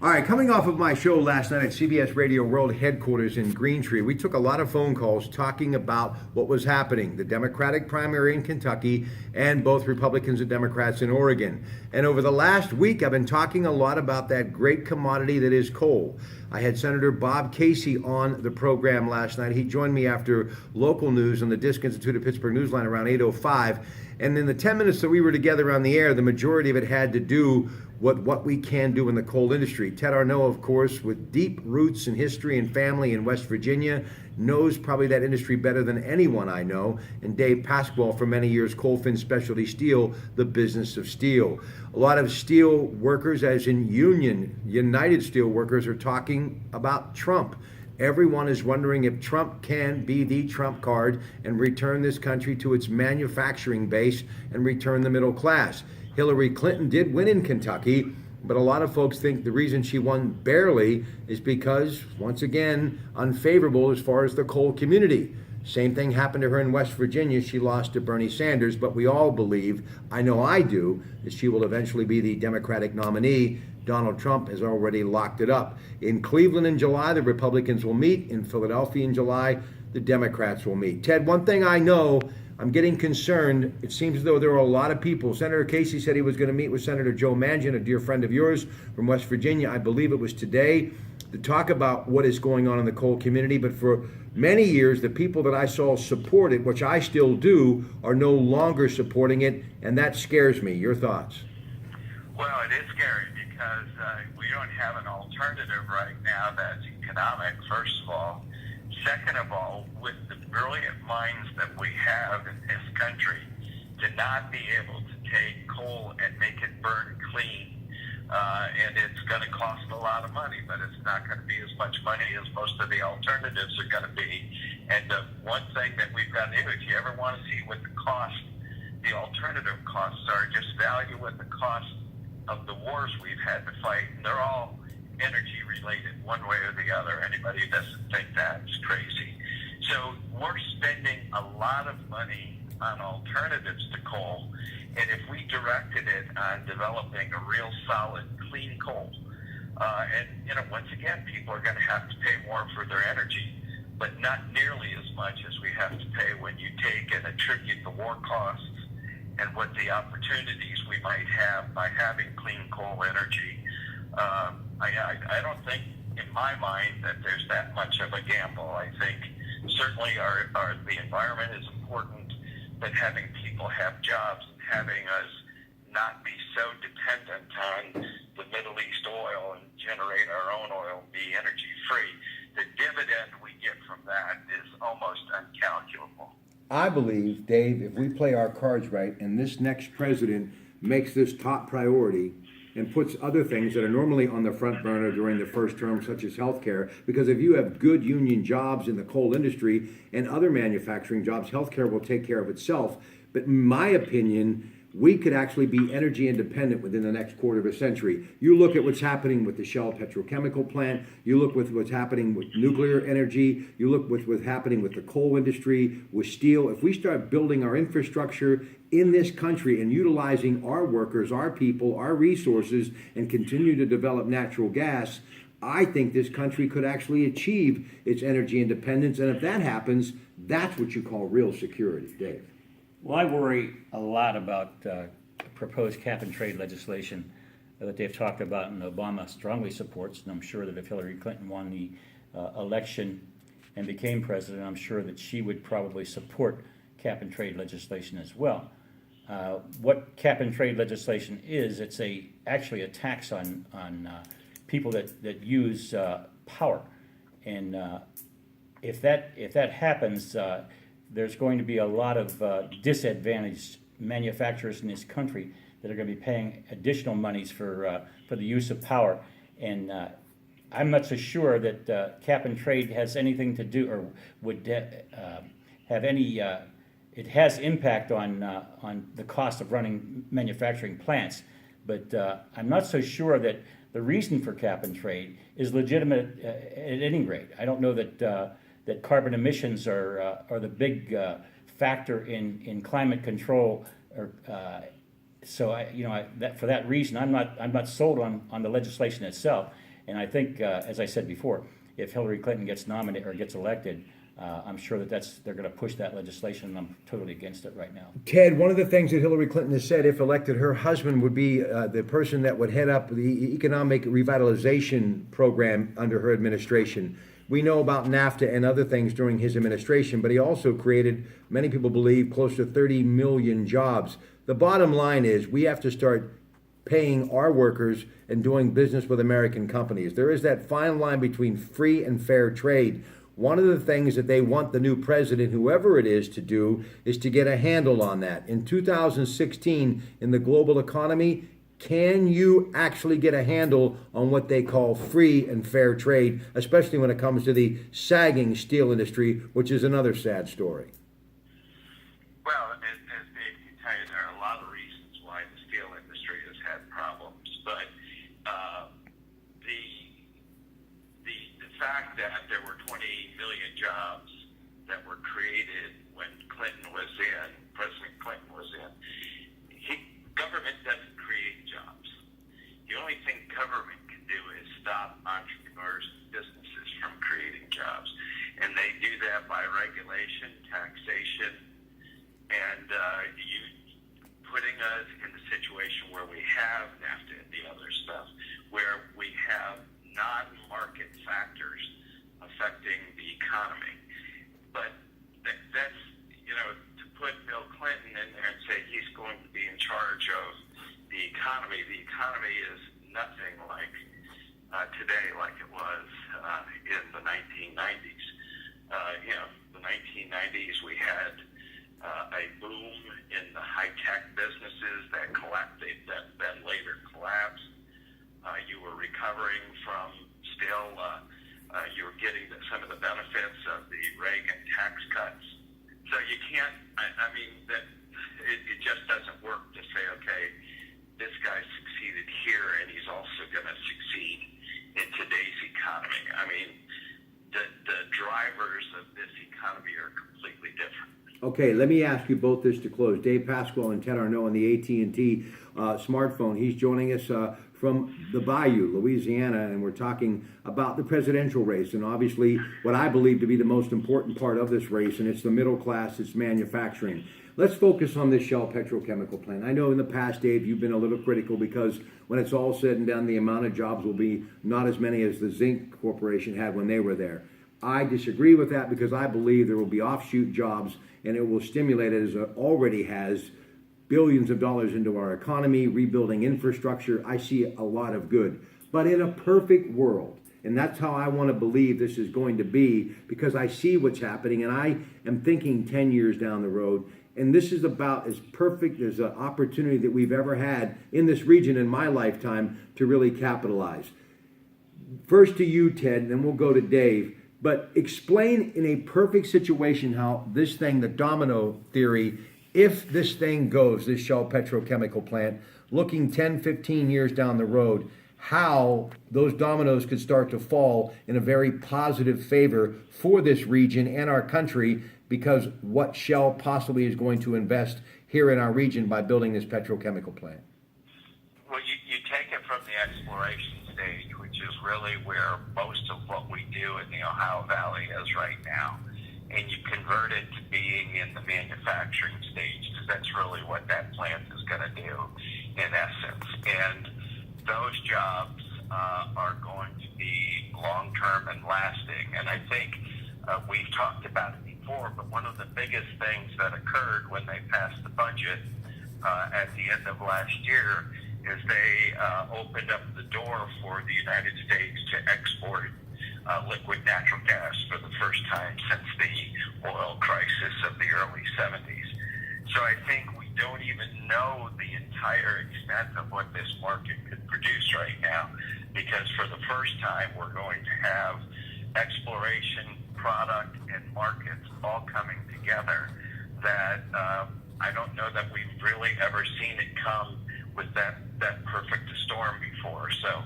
All right, coming off of my show last night at CBS Radio World Headquarters in Greentree, we took a lot of phone calls talking about what was happening, the Democratic primary in Kentucky, and both Republicans and Democrats in Oregon. And over the last week, I've been talking a lot about that great commodity that is coal. I had Senator Bob Casey on the program last night. He joined me after local news on the Disk Institute of Pittsburgh Newsline around 8:05. And in the 10 minutes that we were together on the air, the majority of it had to do with what we can do in the coal industry. Ted Arnaud, of course, with deep roots in history and family in West Virginia, knows probably that industry better than anyone I know. And Dave Pasquale, for many years, Coalfin Specialty Steel, the business of steel. A lot of steel workers, as in United Steel Workers, are talking about Trump. Everyone is wondering if Trump can be the Trump card and return this country to its manufacturing base and return the middle class. Hillary Clinton did win in Kentucky, but a lot of folks think the reason she won barely is because, once again, unfavorable as far as the coal community. Same thing happened to her in West Virginia. She lost to Bernie Sanders, but we all believe, I know I do, that she will eventually be the Democratic nominee. Donald Trump has already locked it up. In Cleveland in July, the Republicans will meet. In Philadelphia in July, the Democrats will meet. Ted, one thing I know, I'm getting concerned. It seems as though there are a lot of people. Senator Casey said he was going to meet with Senator Joe Manchin, a dear friend of yours from West Virginia. I believe it was today, to talk about what is going on in the coal community. But for many years, the people that I saw support it, which I still do, are no longer supporting it, and that scares me. Your thoughts? Well, it is scary because we don't have an alternative right now that's economic, first of all. Second of all, with the brilliant minds that we have in this country, to not be able to take coal and make it burn clean, and it's going to cost a lot of money, but it's not going to be as much money as most of the alternatives are going to be. And the one thing that we've got to do, if you ever want to see what the alternative costs are, just value what the cost of the wars we've had to fight, and they're all energy related one way or the other. Anybody who doesn't think that is crazy. So we're spending a lot of money on alternatives to coal, and if we directed it on developing a real solid clean coal, and once again, people are going to have to pay more for their energy, but not nearly as much as we have to pay when you take and attribute the war costs and what the opportunities we might have by having clean coal energy. I don't think, in my mind, that there's that much of a gamble. I think certainly the environment is important, but having people have jobs, having us not be so dependent on the Middle East oil and generate our own oil, be energy free, the dividend we get from that is almost uncalculable. I believe, Dave, if we play our cards right and this next president makes this top priority and puts other things that are normally on the front burner during the first term, such as healthcare, because if you have good union jobs in the coal industry and other manufacturing jobs, healthcare will take care of itself. But in my opinion, we could actually be energy independent within the next quarter of a century. You look at what's happening with the Shell petrochemical plant. You look with what's happening with nuclear energy. You look with what's happening with the coal industry, with steel. If we start building our infrastructure in this country and utilizing our workers, our people, our resources, and continue to develop natural gas, I think this country could actually achieve its energy independence. And if that happens, that's what you call real security, Dave. Well, I worry a lot about proposed cap and trade legislation that they've talked about and Obama strongly supports. And I'm sure that if Hillary Clinton won the election and became president, I'm sure that she would probably support cap and trade legislation as well. What cap and trade legislation is, it's actually a tax on people that use power. And if that happens, there's going to be a lot of disadvantaged manufacturers in this country that are going to be paying additional monies for the use of power. And I'm not so sure that cap and trade has anything to do or would have any. It has impact on the cost of running manufacturing plants, but I'm not so sure that the reason for cap and trade is legitimate at any rate. I don't know that carbon emissions are the big factor in climate control or So for that reason, I'm not sold on the legislation itself. And I think, as I said before, if Hillary Clinton gets nominated or gets elected, I'm sure they're going to push that legislation, and I'm totally against it right now. Ted, one of the things that Hillary Clinton has said, if elected, her husband would be the person that would head up the economic revitalization program under her administration. We know about NAFTA and other things during his administration, but he also created, many people believe, close to 30 million jobs. The bottom line is we have to start paying our workers and doing business with American companies. There is that fine line between free and fair trade. One of the things that they want the new president, whoever it is, to do is to get a handle on that. In 2016, in the global economy, can you actually get a handle on what they call free and fair trade, especially when it comes to the sagging steel industry, which is another sad story? Well, as Dave can tell you, there are a lot of reasons why the steel industry has had problems, but the fact that there were 20 million jobs that were created when President Clinton was in, government doesn't create jobs. The only thing government can do is stop entrepreneurs and businesses from creating jobs, and they do that by regulation, taxation, and you putting us in the situation where we have NAFTA and the other stuff, where we have non-market factors affecting the economy. But that's, to put Bill Clinton in there and say he's going to be in charge of the economy is nothing like today like it was in the 1990s. The 1990s we had a boom in the high-tech businesses that later collapsed. You were recovering from still, you were getting some of the benefits of the Reagan tax cuts. So you can't, it just doesn't work to say, okay, this guy succeeded here and he's also going to succeed in today's economy. The drivers of this economy are completely different. Okay, let me ask you both this to close. Dave Pasquale and Ted Arnaud on the AT&T smartphone. He's joining us from the Bayou, Louisiana, and we're talking about the presidential race, and obviously what I believe to be the most important part of this race, and it's the middle class, it's manufacturing. Let's focus on this Shell petrochemical plant. I know in the past, Dave, you've been a little critical because when it's all said and done, the amount of jobs will be not as many as the Zinc Corporation had when they were there. I disagree with that because I believe there will be offshoot jobs, and it will stimulate, as it already has, billions of dollars into our economy, rebuilding infrastructure. I see a lot of good. But in a perfect world, and that's how I want to believe this is going to be, because I see what's happening, and I am thinking 10 years down the road, and this is about as perfect as an opportunity that we've ever had in this region in my lifetime to really capitalize. First to you, Ted, and then we'll go to Dave. But explain in a perfect situation how this thing, the domino theory, if this thing goes, this Shell petrochemical plant, looking 10, 15 years down the road, how those dominoes could start to fall in a very positive favor for this region and our country, because what Shell possibly is going to invest here in our region by building this petrochemical plant. Well, you take it from the exploration stage, which is really where most of what we do in the Ohio Valley is right now, and you convert it to being in the manufacturing stage, because that's really what that plant is going to do in essence. And those jobs are going to be long-term and lasting. And I think we've talked about it before, but one of the biggest things that occurred when they passed the budget at the end of last year is they opened up the door for the United States to export liquid natural gas for the first time since the oil crisis of the early 70s. So I think we don't even know the entire extent of what this market could produce right now, because for the first time we're going to have exploration, product, and markets all coming together that I don't know that we've really ever seen it come with that perfect storm before. So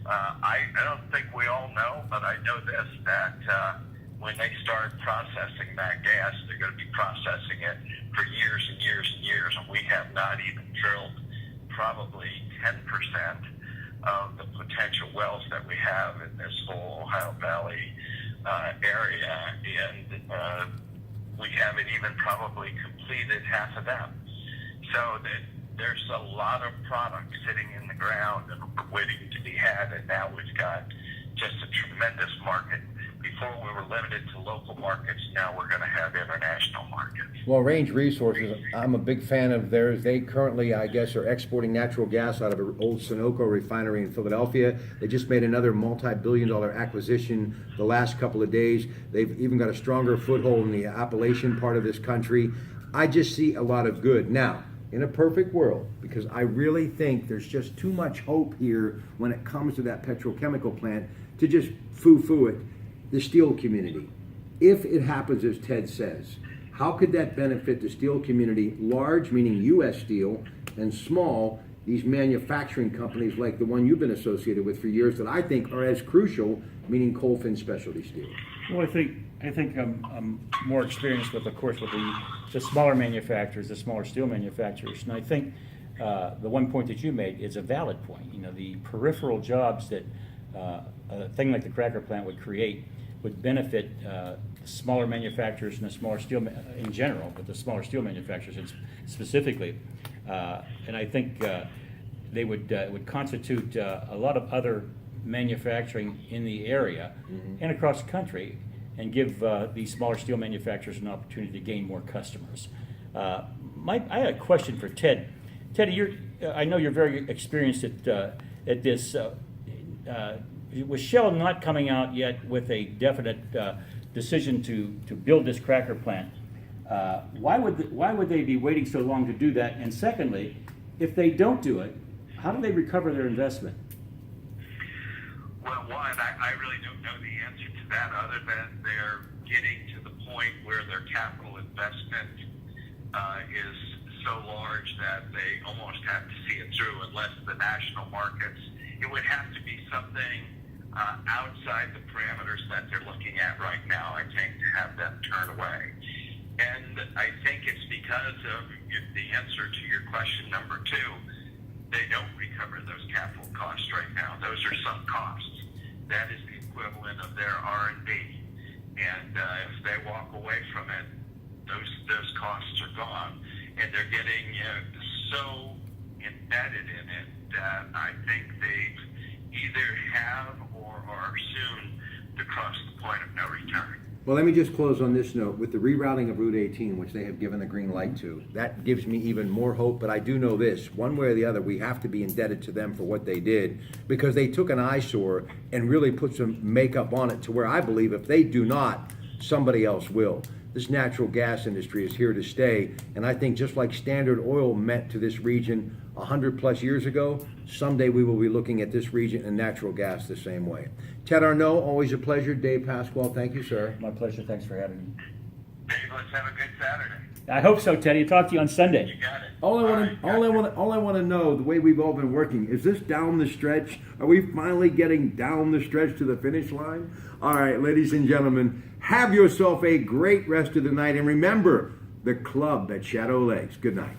I don't think we all know, but I know this, that when they start processing that gas, they're going to be processing it for years and years and years, and we have not even drilled probably 10% of the potential wells that we have in this whole Ohio Valley area, and we haven't even probably completed half of them. So that there's a lot of product sitting in the ground and waiting to be had, and now we've got just a tremendous market. Before we were limited to local markets, now we're going to have international markets. Well, Range Resources, I'm a big fan of theirs. They currently, I guess, are exporting natural gas out of an old Sunoco refinery in Philadelphia. They just made another multi-billion-dollar acquisition the last couple of days. They've even got a stronger foothold in the Appalachian part of this country. I just see a lot of good. Now, in a perfect world, because I really think there's just too much hope here when it comes to that petrochemical plant to just foo-foo it, the steel community. If it happens as Ted says, how could that benefit the steel community, large, meaning U.S. Steel, and small, these manufacturing companies like the one you've been associated with for years that I think are as crucial, meaning Colfin Specialty Steel? Well, I think I'm more experienced with, of course, with the smaller manufacturers, the smaller steel manufacturers, and I think the one point that you made is a valid point. You know, the peripheral jobs that a thing like the cracker plant would create would benefit the smaller manufacturers and the smaller steel in general, but the smaller steel manufacturers specifically, and I think they would constitute a lot of other manufacturing in the area and across the country, and give these smaller steel manufacturers an opportunity to gain more customers. I had a question for Ted. Ted, I know you're very experienced at this. With Shell not coming out yet with a definite decision to build this cracker plant, why would they be waiting so long to do that? And secondly, if they don't do it, how do they recover their investment? Well, one, I really don't know the answer to that, other than they're getting to the point where their capital investment is so large that they almost have to see it through unless the national markets. It would have to be something outside the parameters that they're looking at right now, I think, to have them turn away. And I think it's because of the answer to your question number two. They don't recover those capital costs right now. Those are sunk costs. That is the equivalent of their R&D. And if they walk away from it, those costs are gone. And they're getting so embedded in it that I think they've either have or are soon to cross the point of no return. Well, let me just close on this note. With the rerouting of Route 18, which they have given the green light to, that gives me even more hope. But I do know this, one way or the other, we have to be indebted to them for what they did, because they took an eyesore and really put some makeup on it to where I believe if they do not, somebody else will. This natural gas industry is here to stay, and I think just like Standard Oil meant to this region 100 plus years ago, someday we will be looking at this region and natural gas the same way. Ted Arnaud, always a pleasure. Dave Pasquale, thank you, sir. My pleasure. Thanks for having me. Dave, let's have a good Saturday. I hope so, Teddy. Talk to you on Sunday. You got it. All I want to know, the way we've all been working, is this down the stretch? Are we finally getting down the stretch to the finish line? All right, ladies and gentlemen, have yourself a great rest of the night, and remember, the club at Shadow Lakes. Good night.